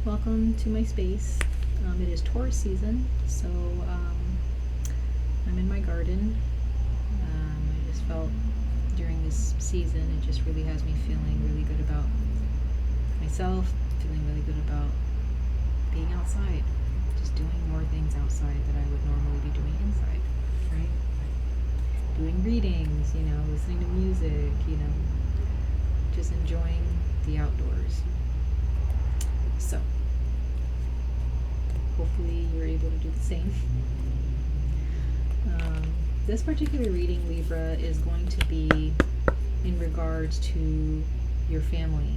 Welcome to my space. It is Taurus season, so I'm in my garden. I just felt during this season, it just really has me feeling really good about myself, feeling really good about being outside, just doing more things outside that I would normally be doing inside, right? Doing readings, listening to music, just enjoying the outdoors. So, hopefully you're able to do the same. This particular reading, Libra, is going to be in regards to your family,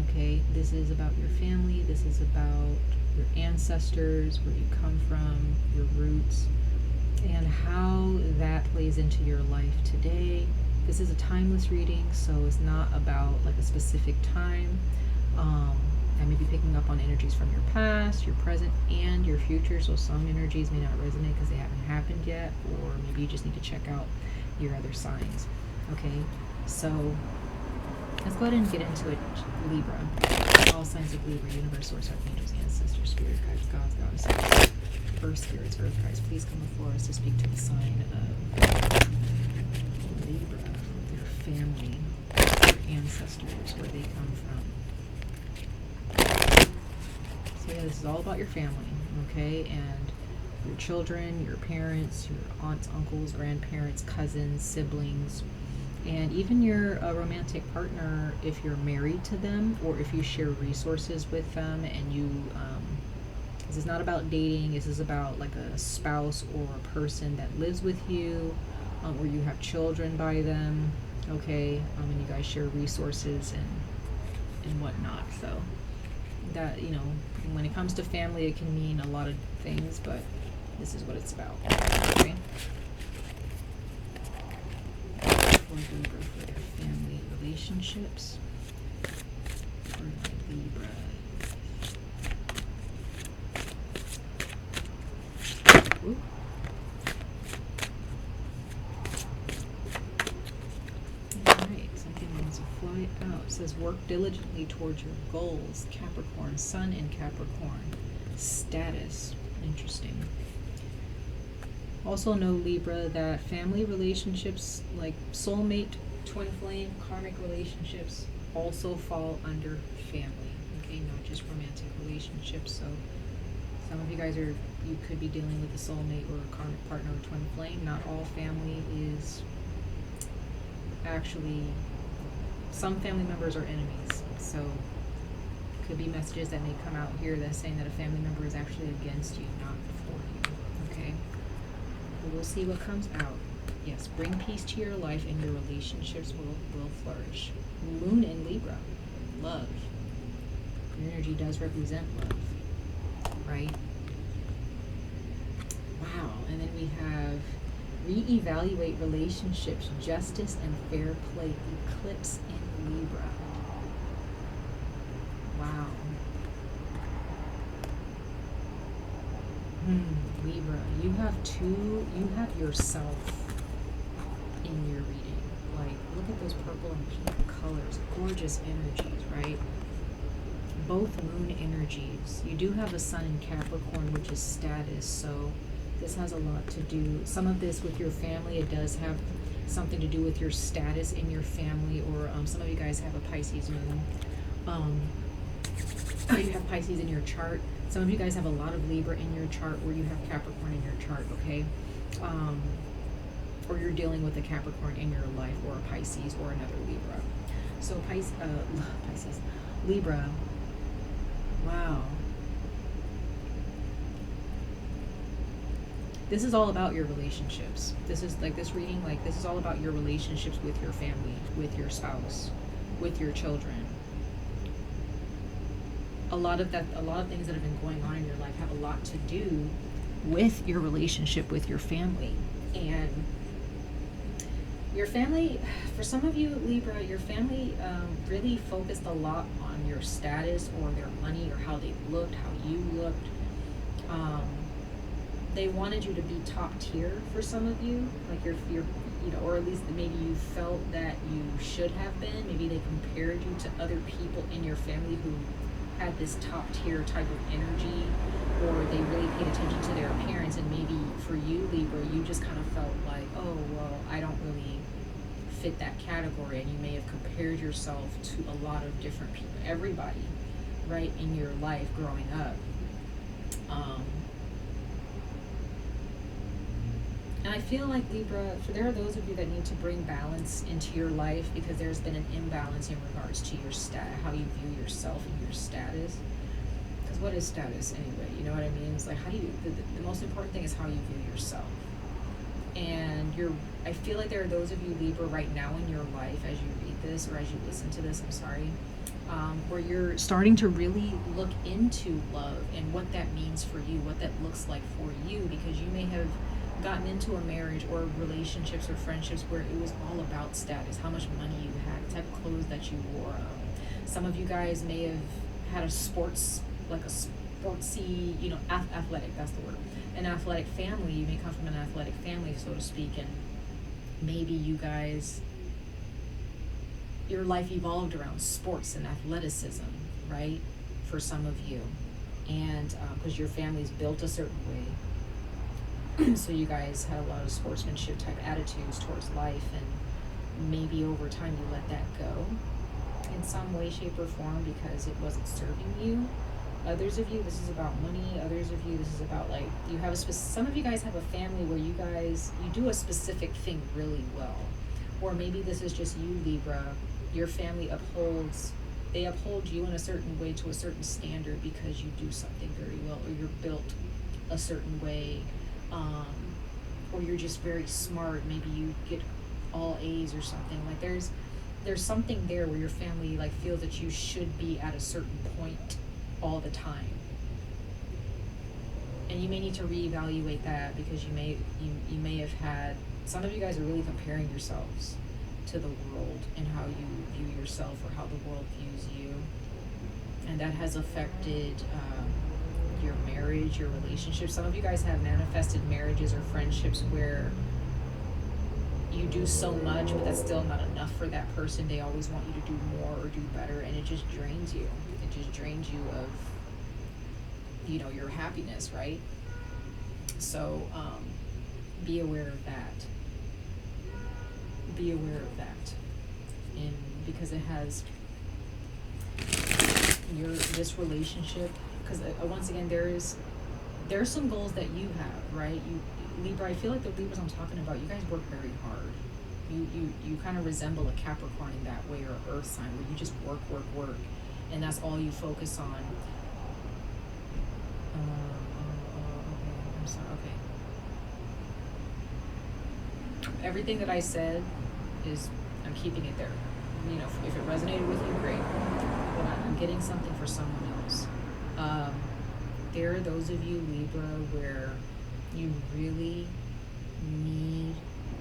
okay? This is about your family. This is about your ancestors, where you come from, your roots, and how that plays into your life today. This is a timeless reading, so it's not about like a specific time. I may be picking up on energies from your past, your present, and your future, so some energies may not resonate because they haven't happened yet, or maybe you just need to check out your other signs. Okay, so let's go ahead and get into it. Libra. All signs of Libra: universe, source, archangels, ancestors, spirit guides, gods, goddesses, earth spirits, earth guides. Please come before us to speak to the sign of Libra, their family, their ancestors, where they come from. So yeah, this is all about your family, okay? And your children, your parents, your aunts, uncles, grandparents, cousins, siblings, and even your romantic partner, if you're married to them or if you share resources with them. And you, this is not about dating. This is about like a spouse or a person that lives with you, or you have children by them, okay? And you guys share resources and whatnot. So that, when it comes to family, it can mean a lot of things, but this is what it's about, okay? For Libra, for their family relationships, for my Libra. Ooh. Alright, something wants to fly out. It says, work diligently towards your goals, Capricorn, Sun in Capricorn. Status, interesting. Also know, Libra, that family relationships, like soulmate, twin flame, karmic relationships, also fall under family, okay? Not just romantic relationships. So some of you guys you could be dealing with a soulmate or a karmic partner or twin flame. Not all family is actually, some family members are enemies. So could be messages that may come out here that's saying that a family member is actually against you, not for you, okay? But we'll see what comes out. Yes, bring peace to your life and your relationships will flourish. Moon in Libra, love. Your energy does represent love, right? Wow, and then we have reevaluate relationships, justice and fair play, eclipse in Libra. Wow. Libra, you have yourself in your reading. Like, look at those purple and pink colors, gorgeous energies, right? Both moon energies. You do have a sun in Capricorn, which is status, so this has a lot to do, some of this with your family. It does have something to do with your status in your family, or some of you guys have a Pisces moon. You have Pisces in your chart. Some of you guys have a lot of Libra in your chart, or you have Capricorn in your chart, okay? Or you're dealing with a Capricorn in your life, or a Pisces, or another Libra. So Pisces, Libra, wow. This is all about your relationships. This is like this reading, like this is all about your relationships with your family, with your spouse, with your children. A lot of things that have been going on in your life have a lot to do with your relationship with your family. And your family, for some of you, Libra, your family really focused a lot on your status or their money or how they looked, how you looked. They wanted you to be top tier for some of you, like you're or at least maybe you felt that you should have been. Maybe they compared you to other people in your family who had this top tier type of energy, or they really paid attention to their appearance, and maybe for you, Libra, you just kind of felt like, oh, well, I don't really fit that category, and you may have compared yourself to a lot of different people, everybody, right, in your life growing up. And I feel like, Libra, there are those of you that need to bring balance into your life, because there's been an imbalance in regards to your how you view yourself and your status. Because what is status anyway? You know what I mean? It's like, how do you, the most important thing is how you view yourself. And I feel like there are those of you, Libra, right now in your life, as you read this, or as you listen to this, I'm sorry, where you're starting to really look into love and what that means for you, what that looks like for you, because you may have gotten into a marriage or relationships or friendships where it was all about status, how much money you had, the type of clothes that you wore. Some of you guys may have had a sportsy, athletic, that's the word, an athletic family. You may come from an athletic family, so to speak, and maybe you guys, your life evolved around sports and athleticism, right, for some of you, and because your family's built a certain way. So you guys had a lot of sportsmanship type attitudes towards life, and maybe over time you let that go in some way, shape, or form because it wasn't serving you. Others of you, this is about money. Others of you, this is about, like, you have some of you guys have a family where you do a specific thing really well. Or maybe this is just you, Libra. Your family they uphold you in a certain way to a certain standard because you do something very well, or you're built a certain way. Or you're just very smart. Maybe you get all A's or something. Like there's something there where your family like feels that you should be at a certain point all the time. And you may need to reevaluate that, because you may have had, some of you guys are really comparing yourselves to the world and how you view yourself, or how the world views you. And that has affected your marriage, your relationship. Some of you guys have manifested marriages or friendships where you do so much, but that's still not enough for that person. They always want you to do more or do better, and it just drains you. It just drains you of, your happiness, right? So be aware of that. Be aware of that. And because it has this relationship, because once again, there's some goals that you have, right? Libra, I feel like the Libras I'm talking about, you guys work very hard. You kind of resemble a Capricorn in that way, or an Earth sign, where you just work, and that's all you focus on. Okay, I'm sorry. Okay. Everything that I said I'm keeping it there. If it resonated with you, great. But I'm getting something for someone else. There are those of you, Libra, where you really need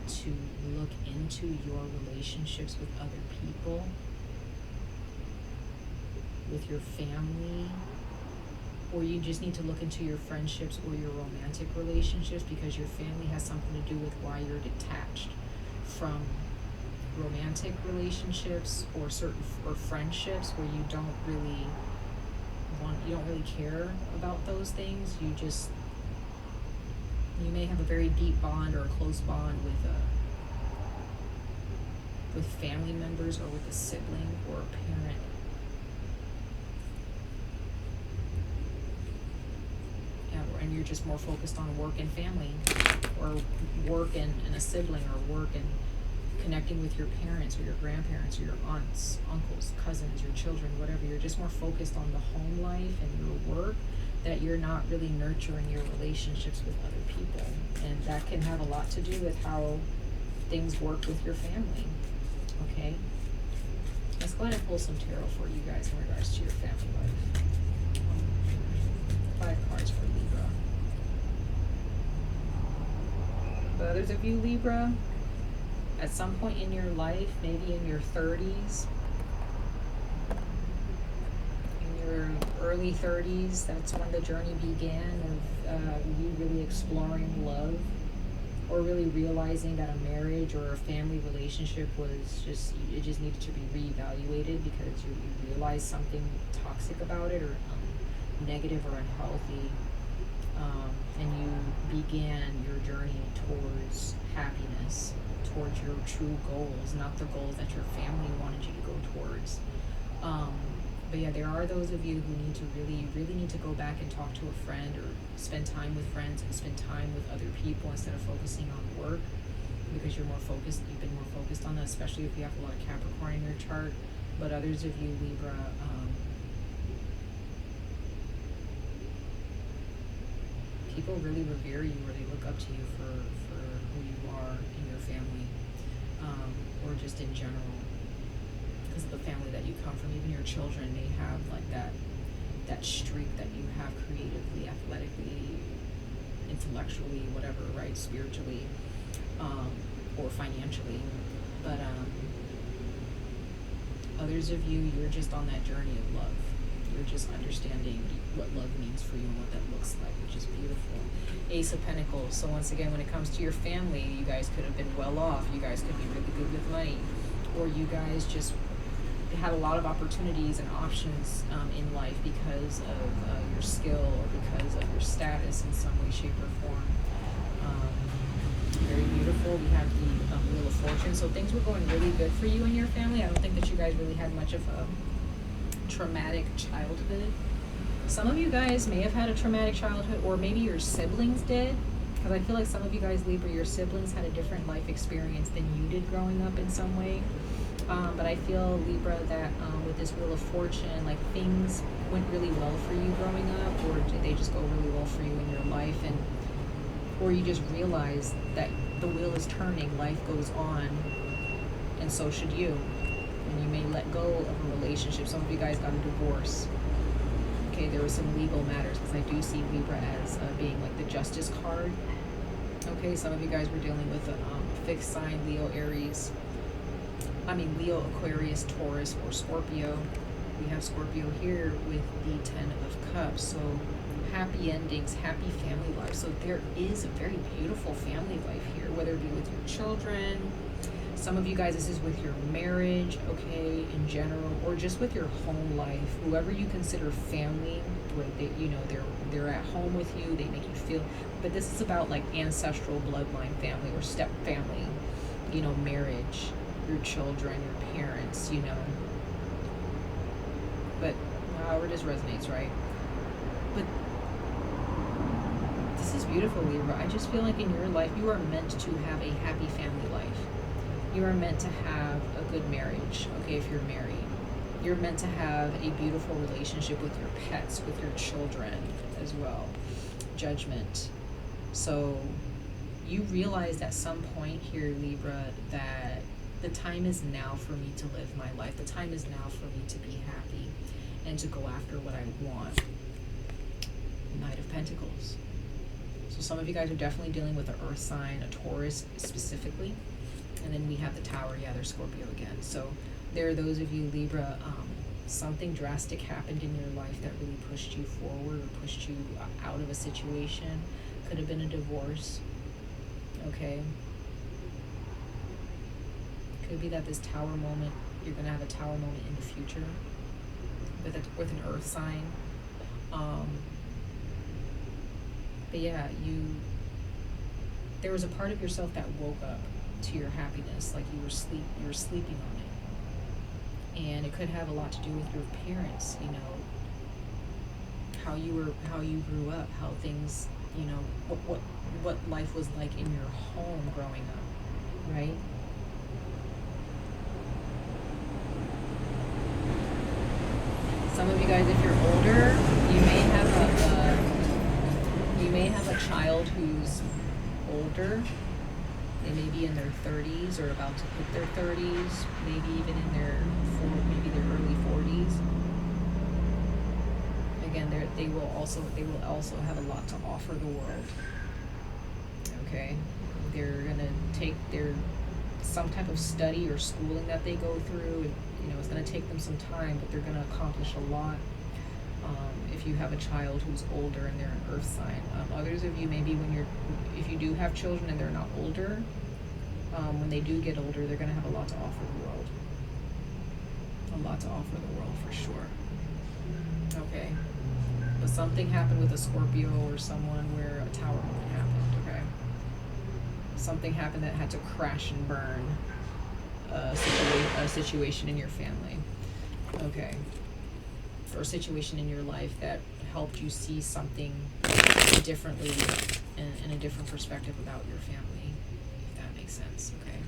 to look into your relationships with other people, with your family, or you just need to look into your friendships or your romantic relationships, because your family has something to do with why you're detached from romantic relationships or friendships where you don't really care about those things. You may have a very deep bond or a close bond with family members, or with a sibling or a parent. And you're just more focused on work and family, or work and a sibling, or work and connecting with your parents or your grandparents or your aunts, uncles, cousins, your children, whatever. You're just more focused on the home life and your work, that you're not really nurturing your relationships with other people. And that can have a lot to do with how things work with your family. Okay? Let's go ahead and pull some tarot for you guys in regards to your family life. 5 cards for Libra. But others of you, Libra, at some point in your life, maybe in your 30s, in your early 30s, that's when the journey began of you really exploring love or really realizing that a marriage or a family relationship was just, it just needed to be reevaluated because you realized something toxic about it, or negative or unhealthy, and you began your journey towards happiness, towards your true goals, not the goals that your family wanted you to go towards. But yeah, there are those of you who need to really need to go back and talk to a friend, or spend time with friends and spend time with other people instead of focusing on work, because you've been more focused on that, especially if you have a lot of Capricorn in your chart. But others of you, Libra, people really revere you, or they look up to you for who you are in your family, or just in general, because of the family that you come from. Even your children may have like that streak that you have creatively, athletically, intellectually, whatever, right, spiritually, or financially. But others of you, you're just on that journey of love. You're just understanding what love means for you and what that looks like, which is beautiful. Ace of Pentacles. So once again, when it comes to your family, you guys could have been well off. You guys could be really good with money, or you guys just had a lot of opportunities and options in life because of your skill, or because of your status in some way, shape, or form. Very beautiful. We have the Wheel of Fortune. So things were going really good for you and your family. I don't think that you guys really had much of a traumatic childhood. Some of you guys may have had a traumatic childhood, or maybe your siblings did, because I feel like some of you guys, Libra, your siblings had a different life experience than you did growing up in some way. But I feel, Libra, that with this Wheel of Fortune, like things went really well for you growing up, or did they just go really well for you in your life, and or you just realize that the wheel is turning, life goes on, and so should you. And you may let go of a relationship. Some of you guys got a divorce. Okay, there were some legal matters, because I do see Libra as being like the Justice card. Okay, some of you guys were dealing with a fixed sign, Leo, Aries. Leo, Aquarius, Taurus, or Scorpio. We have Scorpio here with the 10 of Cups. So happy endings, happy family life. So there is a very beautiful family life here, whether it be with your children. Some of you guys, this is with your marriage, okay, in general, or just with your home life. Whoever you consider family, where they're at home with you, they make you feel. But this is about like ancestral bloodline family, or step family, marriage, your children, your parents, But however this resonates, right? But this is beautiful, Libra. I just feel like in your life, you are meant to have a happy family life. You are meant to have a good marriage, okay, if you're married. You're meant to have a beautiful relationship with your pets, with your children as well. Judgment. So you realized at some point here, Libra, that the time is now for me to live my life. The time is now for me to be happy and to go after what I want. Knight of Pentacles. So some of you guys are definitely dealing with an earth sign, a Taurus specifically. And then we have the Tower, yeah, there's Scorpio again. So there are those of you, Libra, something drastic happened in your life that really pushed you forward, or pushed you out of a situation. Could have been a divorce, okay? Could be that this Tower moment, you're going to have a Tower moment in the future with an earth sign. But yeah, there was a part of yourself that woke up to your happiness, like you were sleeping on it. And it could have a lot to do with your parents, how you grew up, how things, what life was like in your home growing up, right? Some of you guys, if you're older, you may have a child who's older. They may be in their 30s or about to hit their 30s, maybe even in their early 40s. Again, they will also have a lot to offer the world. Okay, they're gonna take some type of study or schooling that they go through. It's gonna take them some time, but they're gonna accomplish a lot. if you have a child who's older and they're an earth sign. Others of you, maybe if you do have children and they're not older, when they do get older, they're going to have a lot to offer the world. A lot to offer the world for sure. Okay. But something happened with a Scorpio or someone where a tower moment happened, okay? Something happened that had to crash and burn a situation in your family, okay? Or a situation in your life that helped you see something differently in a different perspective about your family, if that makes sense, okay?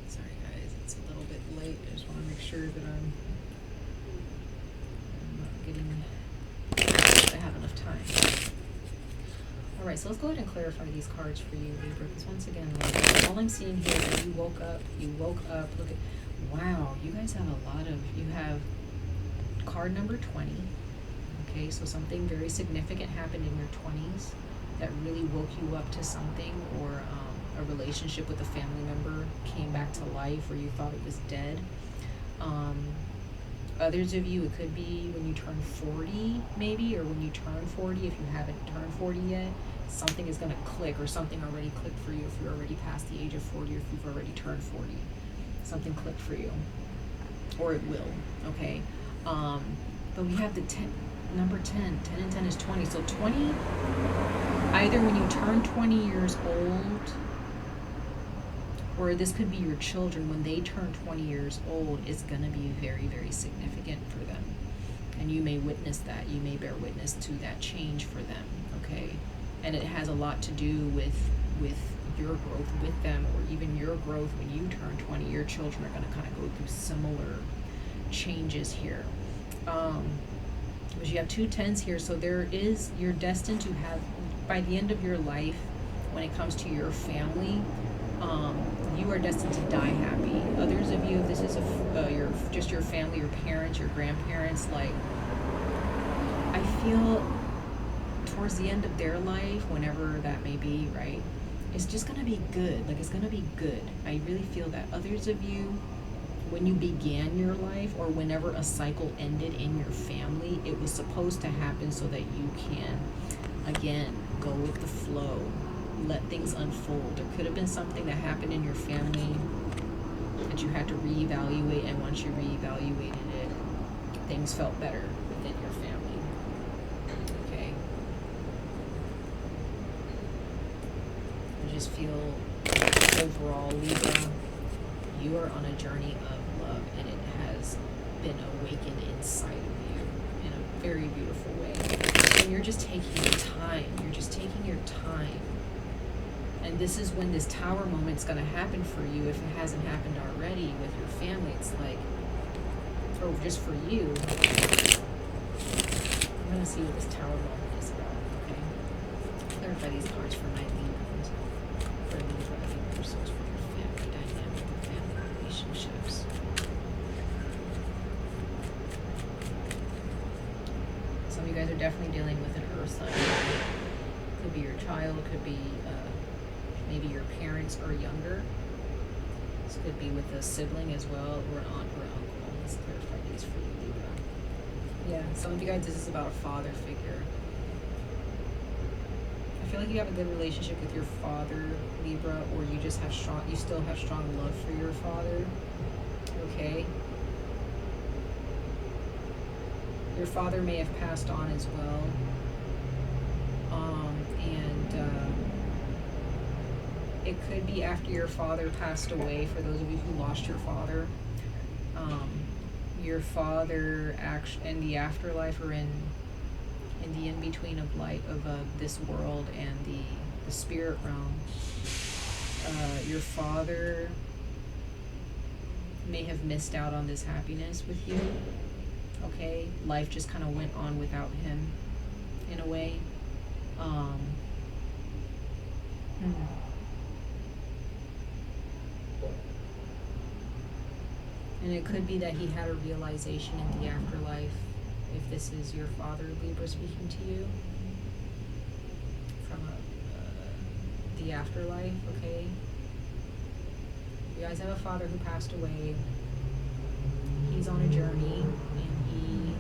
Sorry guys, it's a little bit late. I just want to make sure that I'm I have enough time. Alright, so let's go ahead and clarify these cards for you, Libra, because once again, like, all I'm seeing here is you woke up, look at, wow, you guys have you have card number 20, okay, so something very significant happened in your 20s that really woke you up to something, or a relationship with a family member came back to life, or you thought it was dead. Others of you, it could be when you turn 40, maybe, or when you turn 40, if you haven't turned 40 yet, something is going to click, or something already clicked for you if you're already past the age of 40, or if you've already turned 40. Something clicked for you, or it will, okay? But we have the number 10. 10 and 10 is 20. So 20, either when you turn 20 years old, or this could be your children, when they turn 20 years old, it's going to be very, very significant for them. And you may witness that. You may bear witness to that change for them, okay? And it has a lot to do with your growth with them, or even your growth when you turn 20. Your children are going to kind of go through similar changes here. Because you have 2 10s here, so you're destined to have, by the end of your life, when it comes to your family, you are destined to die happy. Others of you, this is just your family, your parents, your grandparents, like, I feel towards the end of their life, whenever that may be, right, it's just going to be good. Like, it's going to be good. I really feel that. Others of you, when you began your life, or whenever a cycle ended in your family, it was supposed to happen so that you can, again, go with the flow. Let things unfold. There could have been something that happened in your family that you had to reevaluate, and once you reevaluated it, things felt better within your family. Okay? I just feel overall, Libra, you are on a journey of love, and it has been awakened inside of you in a very beautiful way. And you're just taking your time. You're just taking your time. And this is when this tower moment's going to happen for you, if it hasn't happened already with your family. It's like, or just for you. I'm going to see what this tower moment is about, okay? Clarify these cards for my Libras. For Libra, I think they're source for your family dynamic and family relationships. Some of you guys are definitely dealing with an earth sign. Could be your child, could be maybe your parents are younger. This could be with a sibling as well, or an aunt or uncle. Let's clarify these for you, Libra. Yeah, some of you guys, this is about a father figure. I feel like you have a good relationship with your father, Libra, or you just have you still have strong love for your father. Okay. Your father may have passed on as well. It could be after your father passed away, for those of you who lost your father. Your father in the afterlife, or in the in-between of this world and the spirit realm, your father may have missed out on this happiness with you. Okay? Life just kind of went on without him, in a way. And it could be that he had a realization in the afterlife, if this is your father, Libra, speaking to you from the afterlife, okay? You guys have a father who passed away. He's on a journey, and he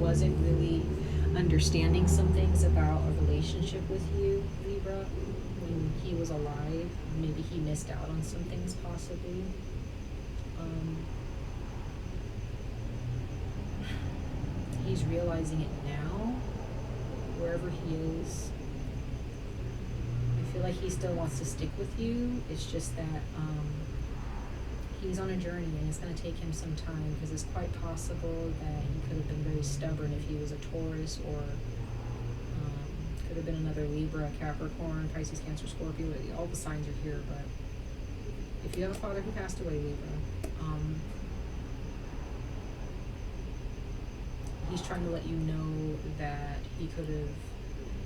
wasn't really understanding some things about a relationship with you, Libra, when he was alive. Maybe he missed out on some things, possibly. He's realizing it now, wherever he is. I feel like he still wants to stick with you. It's just that he's on a journey, and it's going to take him some time, because it's quite possible that he could have been very stubborn if he was a Taurus, or could have been another Libra, Capricorn, Pisces, Cancer, Scorpio. All the signs are here, but if you have a father who passed away, Libra, he's trying to let you know that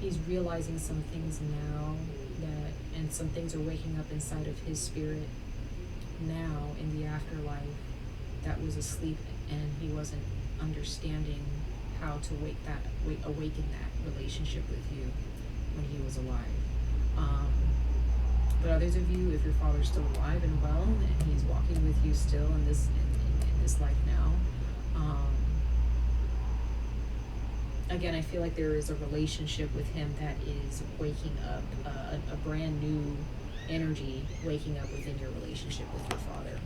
he's realizing some things now, and some things are waking up inside of his spirit now in the afterlife that was asleep, and he wasn't understanding how to awaken that relationship with you when he was alive. But others of you, if your father's still alive and well, and he's walking with you still in this life now, again, I feel like there is a relationship with him that is waking up, a brand new energy waking up within your relationship with your father.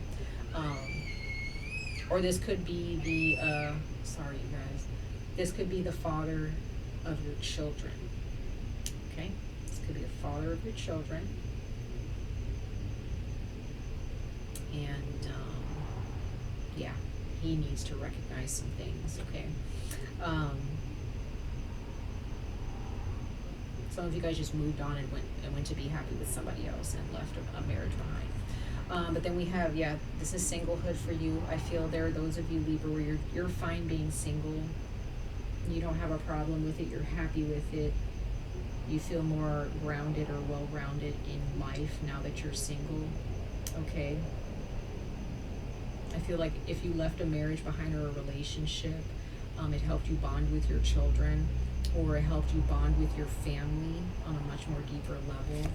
Or this could be sorry you guys, this could be the father of your children. Okay? This could be a father of your children. And yeah, he needs to recognize some things, okay? Some of you guys just moved on and went to be happy with somebody else and left a marriage behind. But then we have, this is singlehood for you. I feel there are those of you, Libra, where you're fine being single. You don't have a problem with it. You're happy with it. You feel more grounded or well-rounded in life now that you're single. Okay. I feel like if you left a marriage behind or a relationship, it helped you bond with your children, or it helped you bond with your family on a much more deeper level.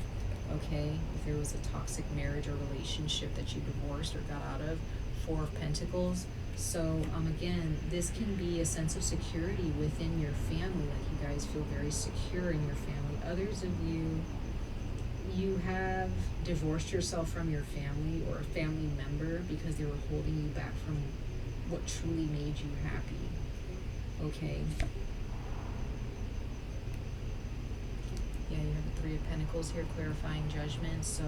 Okay, if there was a toxic marriage or relationship that you divorced or got out of, 4 of Pentacles. So again, this can be a sense of security within your family, like you guys feel very secure in your family. Others of you, you have divorced yourself from your family or a family member because they were holding you back from what truly made you happy. Okay. Yeah, you have the 3 of Pentacles here, clarifying judgment. So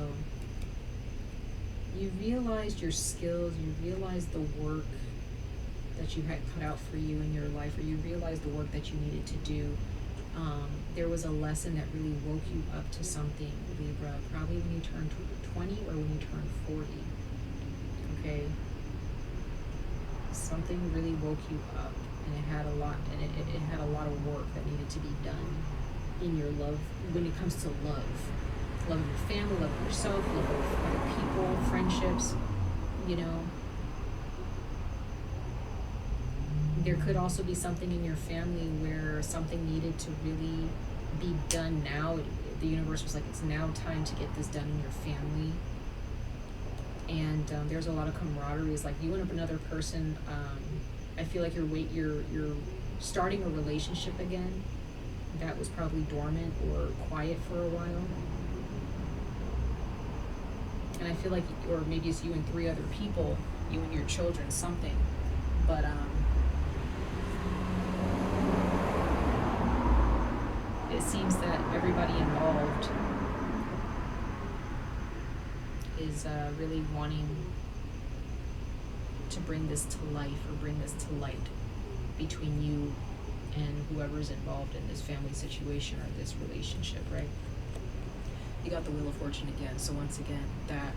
you realized your skills, you realized the work that you had cut out for you in your life, or you realized the work that you needed to do. There was a lesson that really woke you up to something, Libra, probably when you turned 20 or when you turned 40. Okay? Something really woke you up, and it had a lot, and it had a lot of work that needed to be done in your love, when it comes to love of your family, love of yourself, love of other people, friendships. You know, there could also be something in your family where something needed to really be done now. The universe was like, it's now time to get this done in your family. And there's a lot of camaraderie. It's like you and another person. I feel like you're starting a relationship again that was probably dormant or quiet for a while. And I feel like, or maybe it's you and 3 other people, you and your children, something. But it seems that everybody involved is really wanting to bring this to life, or bring this to light between you and whoever's involved in this family situation or this relationship, right? You got the Wheel of Fortune again. So once again, that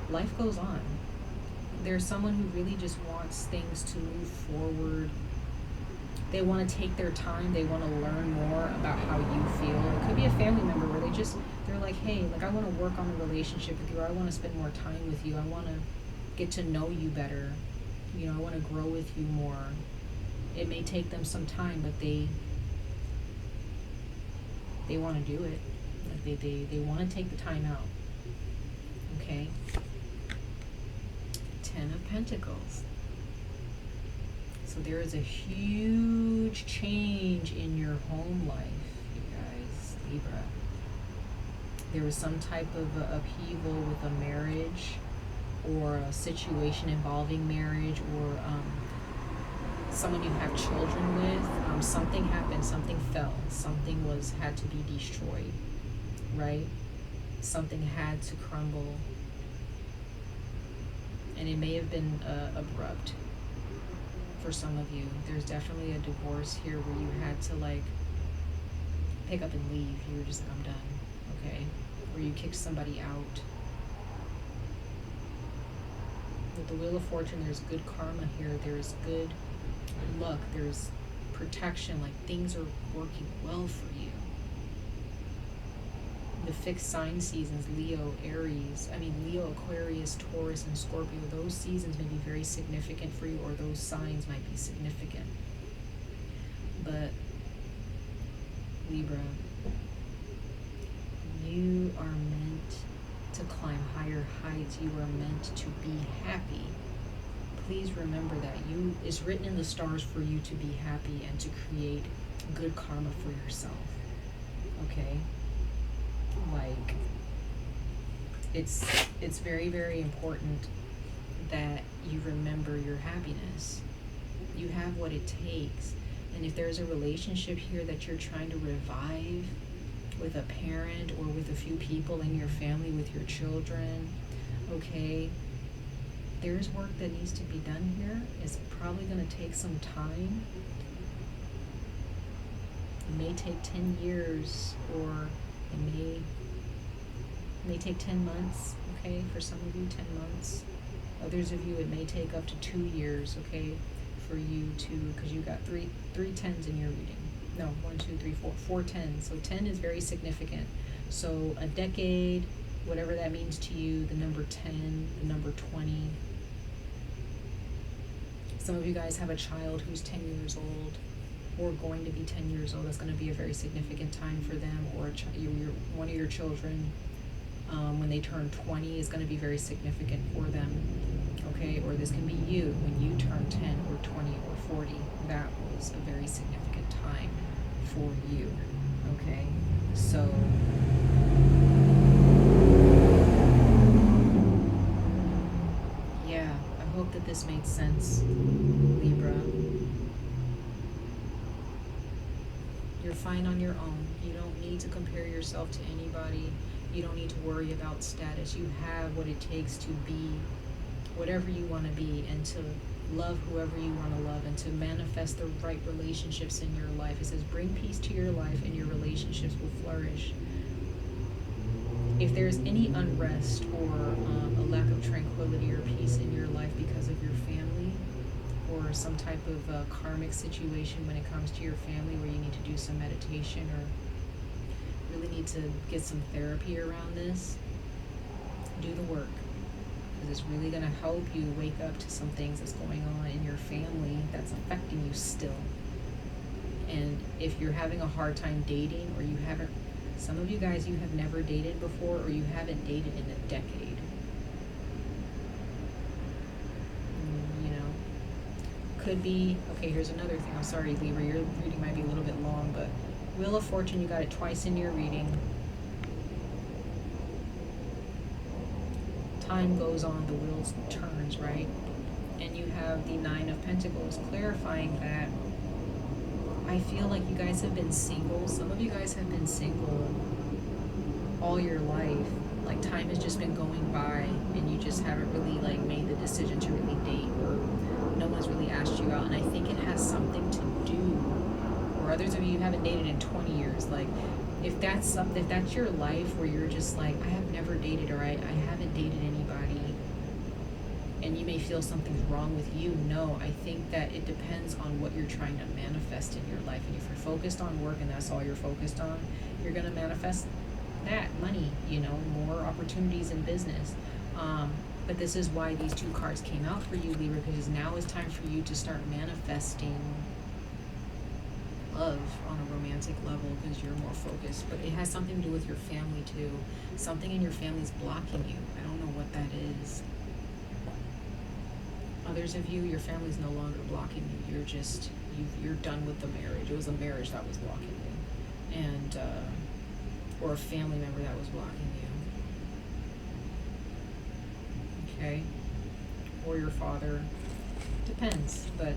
life goes on. There's someone who really just wants things to move forward. They want to take their time. They want to learn more about how you feel. It could be a family member where they're like, hey, like, I want to work on a relationship with you, or I want to spend more time with you. I want to get to know you better. You know, I want to grow with you more. It may take them some time, but they want to do it. Like they want to take the time out. Okay. 10 of Pentacles. So there is a huge change in your home life, you guys, Libra. There was some type of upheaval with a marriage or a situation involving marriage, or someone you have children with. Something happened, something fell, something had to be destroyed, right? Something had to crumble. And it may have been abrupt for some of you. There's definitely a divorce here where you had to like pick up and leave. You were just like, I'm done, okay? Or you kicked somebody out. With the Wheel of Fortune, there's good karma here. There's good luck. There's protection. Like things are working well for you. The fixed sign seasons, Leo, Aquarius, Taurus, and Scorpio, those seasons may be very significant for you, or those signs might be significant. But Libra, you are meant to climb higher heights. You are meant to be happy. Please remember that. It's written in the stars for you to be happy and to create good karma for yourself. Okay? Like, it's very, very important that you remember your happiness. You have what it takes. And if there's a relationship here that you're trying to revive with a parent or with a few people in your family, with your children, okay, there's work that needs to be done here. It's probably going to take some time. It may take 10 years, or it may take 10 months, okay? For some of you, 10 months. Others of you, it may take up to 2 years, okay? For you to, because you got three tens in your reading. No, 1, 2, 3, 4, 4 tens. So 10 is very significant. So a decade, whatever that means to you, the number 10, the number 20. Some of you guys have a child who's 10 years old, or going to be 10 years old. That's going to be a very significant time for them. Or one of your children, when they turn 20, is going to be very significant for them. Okay, or this can be you when you turn 10 or 20 or 40. That was a very significant time for you. Okay, so yeah, I hope that this made sense, Libra. You're fine on your own. You don't need to compare yourself to anybody. You don't need to worry about status. You have what it takes to be whatever you want to be, and to love whoever you want to love, and to manifest the right relationships in your life. It says, bring peace to your life and your relationships will flourish. If there's any unrest or a lack of tranquility or peace in your life because of your family, or some type of karmic situation when it comes to your family where you need to do some meditation or really need to get some therapy around this, do the work. Because it's really going to help you wake up to some things that's going on in your family that's affecting you still. And if you're having a hard time dating, or you haven't, some of you guys, you have never dated before, or you haven't dated in a decade. You know, could be, okay, here's another thing. I'm sorry, Libra, your reading might be a little bit long, but Wheel of Fortune, you got it twice in your reading. Time goes on, the wheel turns, right? And you have the Nine of Pentacles, clarifying that I feel like you guys have been single. Some of you guys have been single all your life. Like time has just been going by and you just haven't really like made the decision to really date, or no one's really asked you out. And I think it has something to do, or others of you haven't dated in 20 years. Like if that's your life where you're just like, I have never dated, or I haven't dated anybody, and you may feel something's wrong with you. No, I think that it depends on what you're trying to manifest in your life. And if you're focused on work and that's all you're focused on, you're going to manifest that money, you know, more opportunities in business. But this is why these two cards came out for you, Libra, because now is time for you to start manifesting love on a romantic level, because you're more focused. But it has something to do with your family too. Something in your family's blocking you. I don't know what that is. others of you, your family's no longer blocking you. You're done with the marriage. It was a marriage that was blocking you, and or a family member that was blocking you. Okay, or your father. Depends, but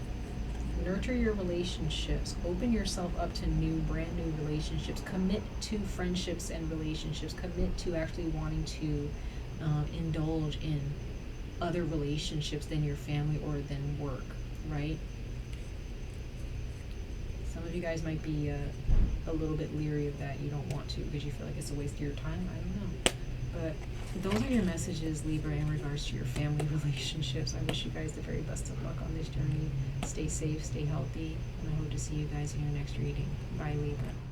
nurture your relationships. Open yourself up to brand new relationships. Commit to friendships and relationships. Commit to actually wanting to indulge in other relationships than your family or than work, right? Some of you guys might be a little bit leery of that. You don't want to because you feel like it's a waste of your time. I don't know. But those are your messages, Libra, in regards to your family relationships. I wish you guys the very best of luck on this journey. Stay safe, stay healthy, and I hope to see you guys in your next reading. Bye, Libra.